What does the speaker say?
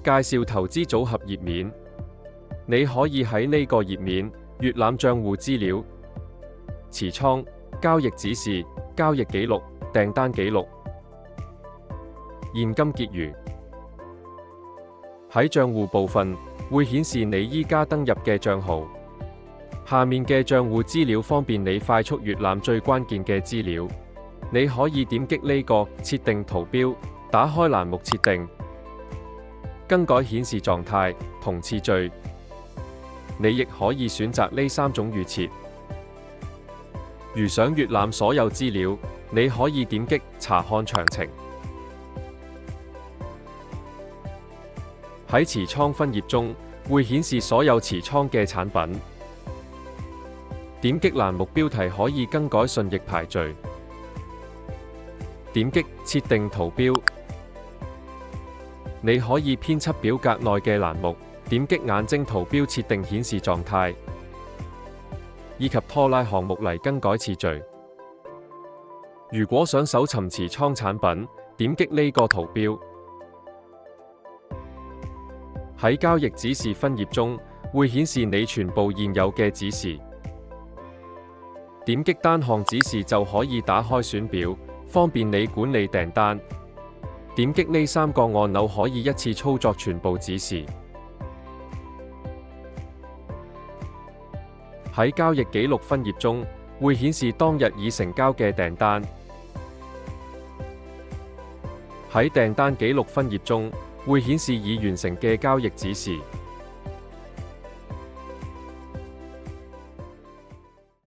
介紹投資組合頁面，你可以喺呢個頁面閱覽賬戶資料、持倉、交易指示、交易記錄、訂單記錄、現金結餘。喺賬戶部分會顯示你依家登入嘅賬號。下面嘅賬戶資料方便你快速閱覽最關鍵嘅資料。你可以點擊呢個設定圖標，打開欄目設定，更改顯示狀態同次序。你亦可以選擇呢3種預設。如想閱覽所有資料，你可以點擊查看詳情。喺持倉分頁中會顯示所有持倉嘅產品。點擊欄目標題可以更改順序排序。點擊設定圖標，你可以編輯表格內嘅欄目。點擊眼睛圖標設定顯示狀態，以及拖拉項目嚟更改次序。如果想搜尋持倉產品，點擊呢個圖標。喺交易指示分頁中會顯示你全部現有嘅指示。點擊單項指示就可以打開選表，方便你管理訂單。點擊呢3個按鈕可以一次操作全部指示。喺交易記錄分頁中會顯示當日已成交嘅訂單。喺訂單記錄分頁中會顯示已完成嘅交易指示。